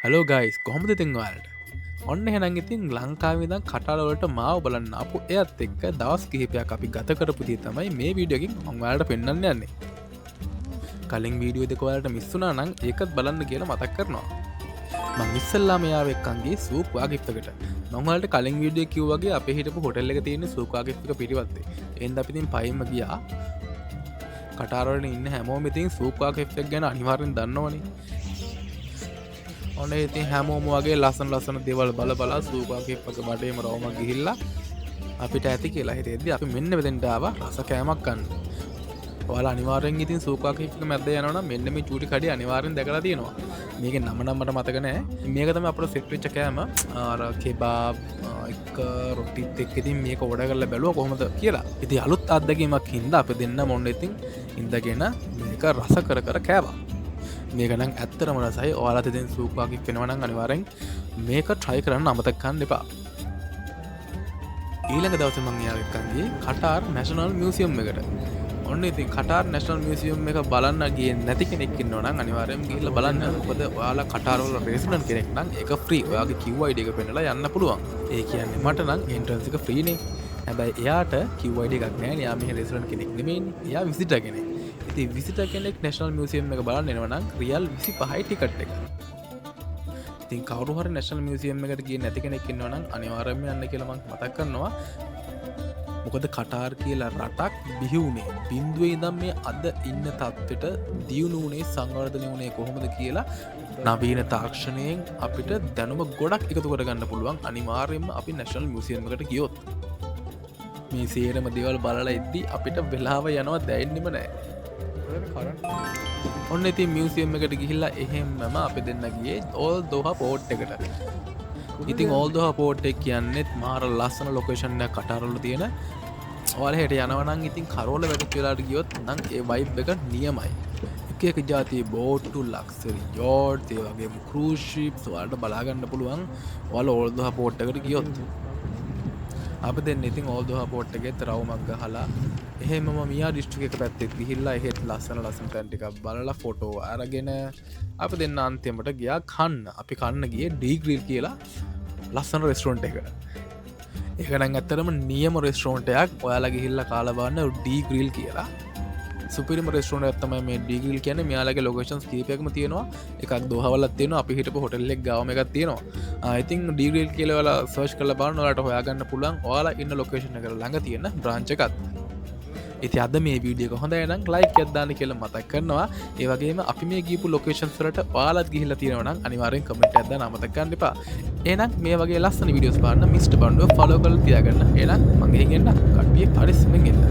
Hello guys කොහොමද ඉතින් ඔයාලට ඔන්න එහෙනම් ඉතින් ලංකාවේ ඉඳන් කටාරවලට මාව බලන්න ආපු එයත් එක්ක දවස් කිහිපයක් අපි ගත කරපු දේ තමයි මේ වීඩියෝ එකකින් මම ඔයාලට පෙන්වන්න යන්නේ. කලින් වීඩියෝ දෙක ඔයාලට මිස් වුණා නම් ඒකත් බලන්න කියලා මතක් කරනවා. මම ඉස්සෙල්ලාම යාව එක්කන්ගේ සූප්වා ගිෆ්ට් එකට. මම ඔයාලට කලින් වීඩියෝ එකේ කිව්වා වගේ අපේ හිටපු හොටෙල් එකේ තියෙන සූප්වා ගිෆ්ට් එක පිටිවත්තේ. එහෙනම් අපි ඉතින් පයින්ම ගියා. කටාරවල ඉන්න හැමෝම ඉතින් සූප්වා ගිෆ්ට් එක ගැන අනිවාර්යෙන් දන්නවනේ. ඔන්න ඉතින් හැමෝම වගේ ලස්සන දේවල් බලා සූපා කිප්පක බඩේම රවුමක් ගිහිල්ලා අපිට ඇති කියලා හිතෙද්දි අපි මෙන්න මෙතෙන්ට ආවා රස කෑමක් ගන්න. ඔයාලා අනිවාර්යෙන් ඉතින් සූපා කිප්පක මැද්ද යනවා නම් මෙන්න මේ චූටි කඩේ අනිවාර්යෙන් දැකලා තියෙනවා. මේකේ නම මට මතක නැහැ. මේක තමයි අපේ සෙට් වෙච්ච කෑම. අර කෙබාබ් එක රොටිත් එක්ක ඉතින් මේක ඕඩර් කරලා බැලුවා කොහොමද කියලා. ඉතින් අලුත් අත්දැකීමක් හින්දා අපි දෙන්න මොන්න ඉතින් ඉඳගෙන මේක රස කර කෑවා. මේක නම් ඇත්තටම රසයි. ඔයාලට ඉතින් සූප්වා කික් වෙනවා නම් අනිවාර්යෙන් මේක try කරන්න අමතක කරන්න එපා. ඊළඟ දවසේ මම යාව එක්කන් ගියේ කටාර් නැෂනල් මියුසියම් එකට. ඔන්න ඉතින් කටාර් නැෂනල් මියුසියම් එක බලන්න ගියේ නැති කෙනෙක් ඉන්නවා නම් අනිවාර්යෙන් ගිහිල්ලා බලන්න. මොකද ඔයාලා කටාර් වල රෙසිඩන්ට් කෙනෙක් නම් ඒක ෆ්‍රී. ඔයාගේ QID එක පෙන්නලා යන්න පුළුවන්. ඒ කියන්නේ මට නම් එන්ට්‍රන්ස් එක ෆ්‍රී නේ. හැබැයි එයාට QID එකක් නැහැ නේ. එයා මෙහි රෙසිඩන්ට් කෙනෙක් නෙමෙයිනේ. එයා විසිටර් කෙනෙක්. ඉතින් විසිටර් කෙනෙක් නැෂනල් මියුසියම් එක බලන්න එනවා නම් රියල් 25යි ටිකට් එක. ඉතින් කවුරු හරි නැෂනල් මියුසියම් එකට ගියේ නැති කෙනෙක් ඉන්නවා නම් අනිවාර්යයෙන්ම යන්න කියලා මම මතක් කරනවා. මොකද කටාර් කියලා රටක් බිහි වුණේ බිඳුවේ ඉඳන් මේ අද ඉන්න තත්ත්වෙට දියුණු වුණේ සංවර්ධනය වුණේ කොහොමද කියලා නවීන තාක්ෂණයෙන් අපිට දැනුම ගොඩක් එකතු කරගන්න පුළුවන්. අනිවාර්යයෙන්ම අපි නැෂනල් මියුසියම් එකට ගියොත් මේ සේරම දේවල් බලලා ඉද්දි අපිට වෙලාව යනවා දැනෙන්නෙම නැහැ. ඔන්න ඉතින් මියුසියම් එකට ගිහිල්ලා එහෙම්මම අපි දෙන්න ගියේ ඕල් දෝහා පෝට් එකට. ඉතින් ඕල් දෝහා පෝට් එක කියන්නේත් මාර ලස්සන ලොකේෂන් එකක් කටාරවල තියෙන. ඔයාලා හෙට යනවා නම් ඉතින් කරෝල වැටුප් වෙලාට ගියොත් නම් ඒ වයිබ් එක නියමයි. එක ජාතියේ බෝට්ටු ලක්සරි යෝට්ස් ඒ වගේම ක්‍රූස් ෂිප්ස් ඔයාලට බලා ගන්න පුළුවන්. ඔයාලා ඕල් දෝහා පෝට් එකට ගියොත් අපි දෙන්න ඉතින් ඕල් දෝහා පෝට් එකේ තරවුමක් ගහලා එහෙමම මියා ඩිස්ට්‍රික් එක පැත්තෙත් ගිහිල්ලා එහෙත් ලස්සන තැන් ටිකක් බලලා ෆොටෝ අරගෙන අපි දෙන්න අන්තිමට ගියා කන්න. අපි කන්න ගියේ ඩී ග්‍රිල් කියලා ලස්සන රෙස්ටොරන්ට් එකට. ඒක නම් ඇත්තටම නියම රෙස්ටොරන්ට් එකක්. ඔයාලා ගිහිල්ලා කාලා බලන්න ඩී ග්‍රිල් කියලා. සුපිරිම රෙස්ටොරන්ට් එකක් තමයි මේ ඩී ග්‍රිල් කියන්නේ. මෙයාලගේ ලොකේෂන්ස් කීපයක්ම තියෙනවා. එකක් දෝහාවලත් තියෙනවා. අපි හිටපු හොටෙල් එක ගාවම එකක් තියෙනවා. I think ඩී ග්‍රිල් කියලා ඔයාලා සර්ච් කරලා බලන්න ඔයාලට හොයාගන්න පුළුවන්. ඔයාලා ඉන්න ලොකේෂන් එකට ළඟ තියෙන බ්‍රාන්ච් එකක්. ඉතින් අද මේ වීඩියෝ එක හොඳයි නම් ලයික් එකක් දාන්න කියලා මතක් කරනවා. ඒ වගේම අපි මේ ගිහපු ලොකේෂන්ස් වලට ඔයාලත් ගිහිල්ලා තියෙනවා නම් අනිවාර්යෙන් කමෙන්ට් එකක් දාන්න අමතක කරන්න එපා. එහෙනම් මේ වගේ ලස්සන වීඩියෝස් බලන්න මිස්ටර් බන්ඩුව ෆලෝ කරලා තියාගන්න. එහෙනම් මම ගෙහින් එන්න. කට්ටිය පරිස්සමෙන් ඉන්න.